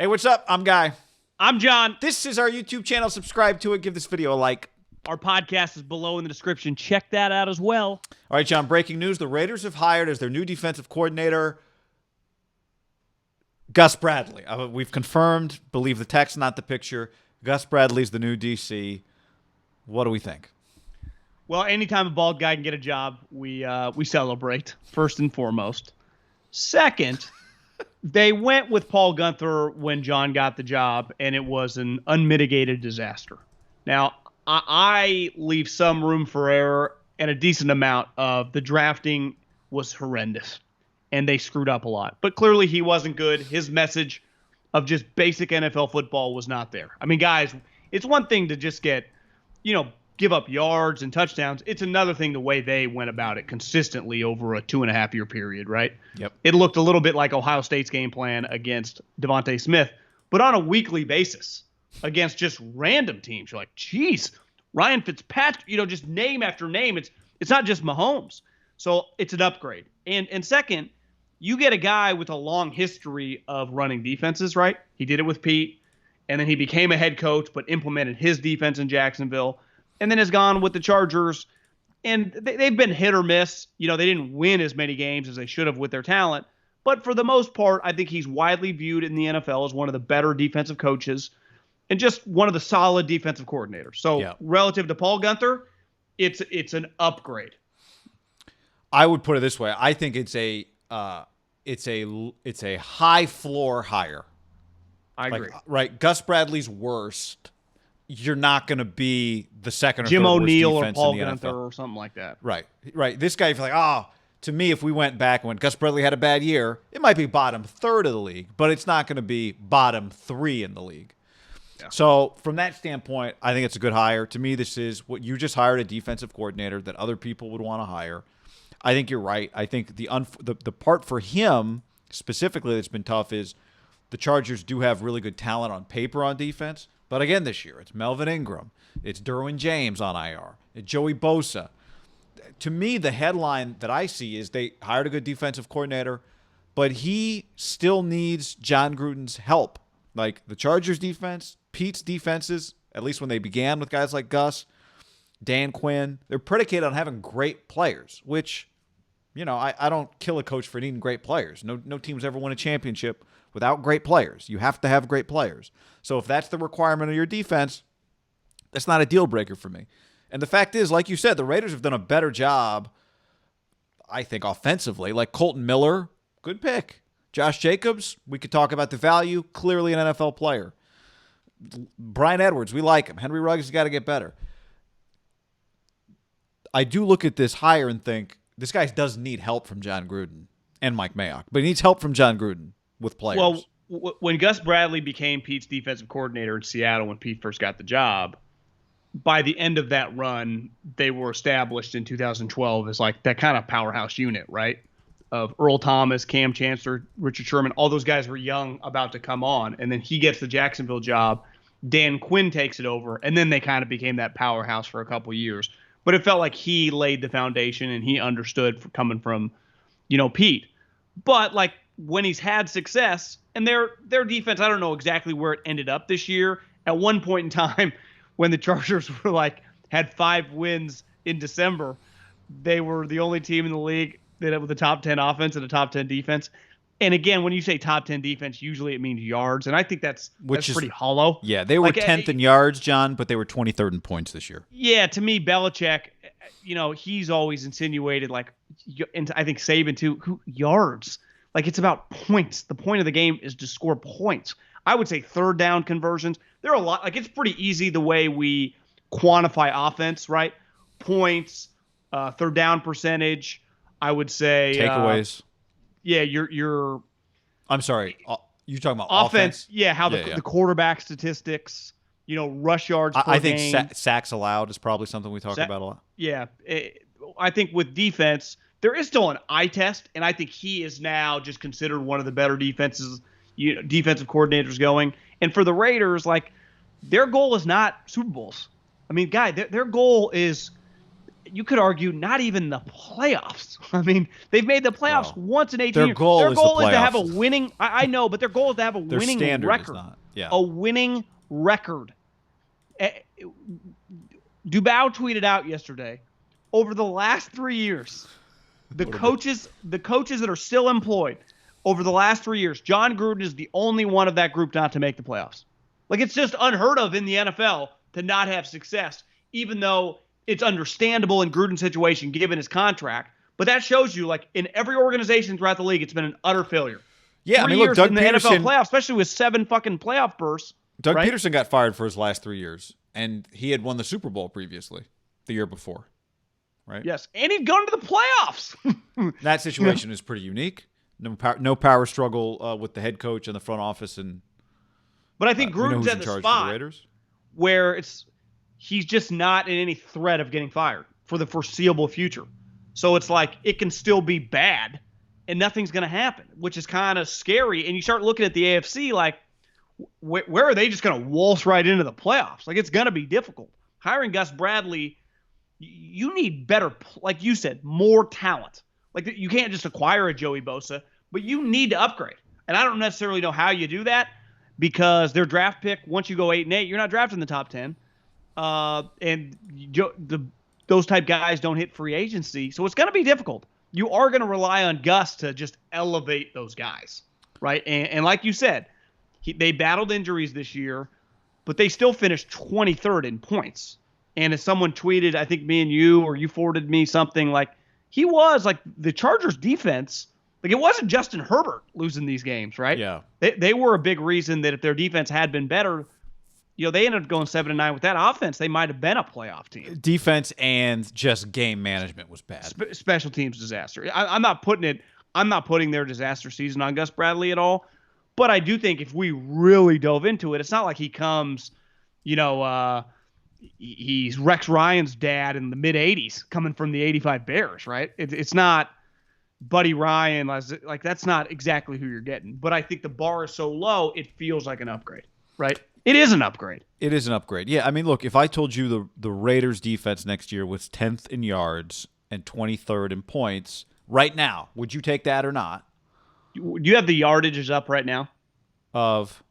Hey, what's up? I'm Guy. I'm John. This is our YouTube channel. Subscribe to it. Give this video a like. Our podcast is below in the description. Check that out as well. All right, John, breaking news. The Raiders have hired as their new defensive coordinator Gus Bradley. We've confirmed, believe the text, not the picture. Gus Bradley's the new DC. What do we think? Well, anytime a bald guy can get a job, we celebrate, first and foremost. Second, they went with Paul Guenther when John got the job, and it was an unmitigated disaster. Now, I leave some room for error, and a decent amount of the drafting was horrendous, and they screwed up a lot. But clearly he wasn't good. His message of just basic NFL football was not there. I mean, guys, it's one thing to just give up yards and touchdowns. It's another thing the way they went about it consistently over a 2.5-year period, right? Yep. It looked a little bit like Ohio State's game plan against Devontae Smith, but on a weekly basis against just random teams. You're like, geez, Ryan Fitzpatrick, just name after name. It's not just Mahomes. So it's an upgrade. And second, you get a guy with a long history of running defenses, right? He did it with Pete, and then he became a head coach, but implemented his defense in Jacksonville, and then has gone with the Chargers. And they've been hit or miss. They didn't win as many games as they should have with their talent. But for the most part, I think he's widely viewed in the NFL as one of the better defensive coaches and just one of the solid defensive coordinators. So Relative to Paul Guenther, it's an upgrade. I would put it this way. I think it's a high floor hire. I agree. Right. Gus Bradley's worst. You're not going to be the second or Jim third O'Neill worst or defense Paul in the Guenther NFL. or something like that. Right. This guy, if you're like, to me, if we went back and when Gus Bradley had a bad year, it might be bottom third of the league, but it's not going to be bottom 3 in the league. Yeah. So from that standpoint, I think it's a good hire. To me, this is what you just hired, a defensive coordinator that other people would want to hire. I think you're right. I think the part for him specifically that's been tough is the Chargers do have really good talent on paper on defense. But again, this year, it's Melvin Ingram. It's Derwin James on IR. It's Joey Bosa. To me, the headline that I see is they hired a good defensive coordinator, but he still needs John Gruden's help. Like the Chargers defense, Pete's defenses, at least when they began with guys like Gus, Dan Quinn, they're predicated on having great players, which, I don't kill a coach for needing great players. No team's ever won a championship without great players. You have to have great players. So if that's the requirement of your defense, that's not a deal breaker for me. And the fact is, like you said, the Raiders have done a better job, I think, offensively. Like Colton Miller, good pick. Josh Jacobs, we could talk about the value, clearly an NFL player. Brian Edwards, we like him. Henry Ruggs has got to get better. I do look at this hire and think, this guy does need help from John Gruden and Mike Mayock, but he needs help from John Gruden with players. Well, when Gus Bradley became Pete's defensive coordinator in Seattle when Pete first got the job, by the end of that run, they were established in 2012 as like that kind of powerhouse unit, right? Of Earl Thomas, Cam Chancellor, Richard Sherman, all those guys were young, about to come on. And then he gets the Jacksonville job. Dan Quinn takes it over, and then they kind of became that powerhouse for a couple years. But it felt like he laid the foundation and he understood coming from, Pete. But like when he's had success, and their defense, I don't know exactly where it ended up this year. At one point in time, when the Chargers were had 5 wins in December, they were the only team in the league that had the top 10 offense and a top 10 defense. And again, when you say top 10 defense, usually it means yards, and I think that's pretty hollow. Yeah, they were 10th in yards, John, but they were 23rd in points this year. Yeah, to me, Belichick, he's always insinuated, and I think Saban too, yards. It's about points. The point of the game is to score points. I would say third down conversions. There are a lot. It's pretty easy the way we quantify offense, right? Points, third down percentage. I would say takeaways. You're. I'm sorry. You're talking about offense. Yeah, how the quarterback statistics. Rush yards per I think game. Sacks allowed is probably something we talk about a lot. Yeah, I think with defense, there is still an eye test, and I think he is now just considered one of the better defensive coordinators going. And for the Raiders, their goal is not Super Bowls. I mean, their goal is you could argue not even the playoffs. I mean, they've made the playoffs once in 18 their years. Goal their is goal the is to have a playoffs. winning. I know, but their goal is to have a Their winning standard record. Is not. Yeah. A winning record. Dubau tweeted out yesterday, over the last 3 years, the coaches that are still employed over the last 3 years, John Gruden is the only one of that group not to make the playoffs. Like, it's just unheard of in the NFL to not have success, even though it's understandable in Gruden's situation given his contract. But that shows you, like, in every organization throughout the league, it's been an utter failure. Yeah, 3 I mean, look, Doug in the Peterson, NFL playoffs, especially with 7 fucking playoff bursts. Doug Peterson got fired for his last 3 years, and he had won the Super Bowl previously, the year before, right? Yes, and he'd gone to the playoffs. That situation is pretty unique. No power struggle with the head coach and the front office, but I think Gruden's at the spot where he's just not in any threat of getting fired for the foreseeable future. So it's like it can still be bad, and nothing's going to happen, which is kind of scary. And you start looking at the AFC like, where are they just going to waltz right into the playoffs? Like, it's going to be difficult. Hiring Gus Bradley, you need better, like you said, more talent. Like, you can't just acquire a Joey Bosa, but you need to upgrade. And I don't necessarily know how you do that because their draft pick, once you go 8-8, you're not drafting the top 10. Those type guys don't hit free agency. So it's going to be difficult. You are going to rely on Gus to just elevate those guys, right? And like you said, they battled injuries this year, but they still finished 23rd in points. And as someone tweeted, I think me and you, or you forwarded me something like, he was like the Chargers defense. Like, it wasn't Justin Herbert losing these games, right? Yeah. They were a big reason that if their defense had been better, they ended up going 7-9 with that offense. They might have been a playoff team. Defense and just game management was bad. Special teams disaster. I'm not putting their disaster season on Gus Bradley at all. But I do think if we really dove into it, it's not like he comes, he's Rex Ryan's dad in the mid-'80s coming from the 85 Bears, right? It's not Buddy Ryan. Like, that's not exactly who you're getting. But I think the bar is so low, it feels like an upgrade, right? It is an upgrade. It is an upgrade. Yeah, I mean, look, if I told you the Raiders' defense next year was 10th in yards and 23rd in points right now, would you take that or not? Do you have the yardages up right now? Of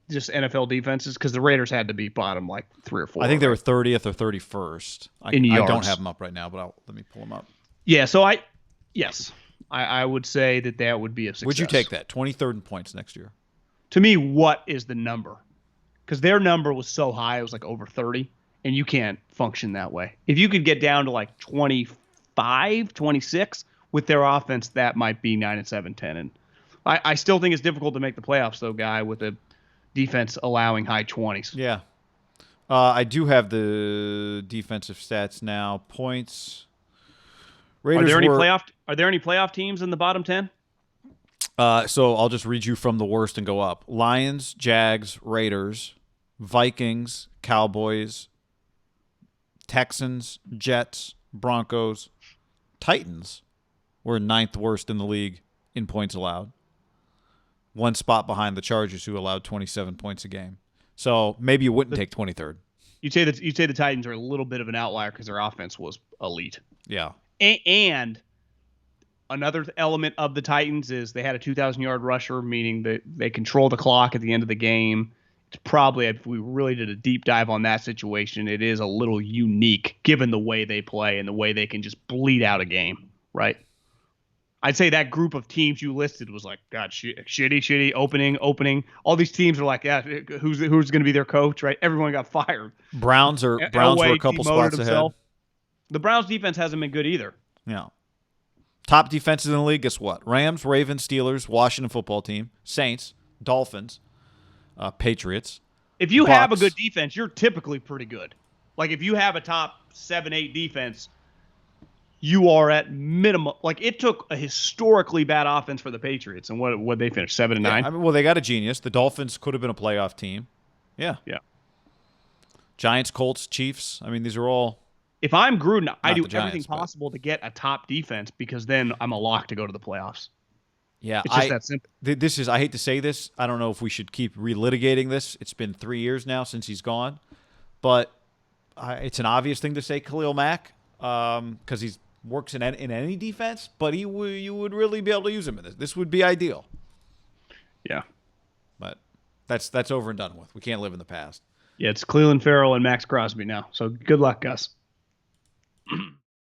just NFL defenses? Because the Raiders had to be bottom like 3 or 4. I think they were 30th or 31st. I don't have them up right now, but let me pull them up. Yeah, so I would say that would be a success. Would you take that? 23rd in points next year? To me, what is the number? Because their number was so high, it was like over 30, and you can't function that way. If you could get down to like 25, 26 with their offense, that might be 9-7, 10. And I still think it's difficult to make the playoffs, though, Guy, with a defense allowing high 20s. Yeah. I do have the defensive stats now. Points. Raiders Are there any playoff teams in the bottom 10? So I'll just read you from the worst and go up. Lions, Jags, Raiders, Vikings, Cowboys, Texans, Jets, Broncos, Titans were 9th worst in the league in points allowed. 1 spot behind the Chargers, who allowed 27 points a game. So maybe you wouldn't take 23rd. You'd say the Titans are a little bit of an outlier because their offense was elite. Yeah. And another element of the Titans is they had a 2,000-yard rusher, meaning that they control the clock at the end of the game. It's probably, if we really did a deep dive on that situation, it is a little unique given the way they play and the way they can just bleed out a game, right? I'd say that group of teams you listed was like, God, shitty, opening. All these teams are like, yeah, who's going to be their coach, right? Everyone got fired. Browns were a couple spots ahead. The Browns defense hasn't been good either. Yeah. Top defenses in the league, guess what? Rams, Ravens, Steelers, Washington football team, Saints, Dolphins, Patriots. If you have a good defense, you're typically pretty good. Like, if you have a top 7-8 defense, you are at minimum. Like, it took a historically bad offense for the Patriots, and what they finished 7-9. Yeah, I mean, well, they got a genius. The Dolphins could have been a playoff team. Yeah. Giants, Colts, Chiefs. I mean, these are all. If I'm Gruden, I do everything possible to get a top defense because then I'm a lock to go to the playoffs. Yeah, it's just that simple. This is. I hate to say this. I don't know if we should keep relitigating this. It's been 3 years now since he's gone, but it's an obvious thing to say Khalil Mack. because he works in any defense, but you would really be able to use him in this. This would be ideal. Yeah. But that's over and done with. We can't live in the past. Yeah, it's Cleveland Farrell and Max Crosby now. So good luck, Gus.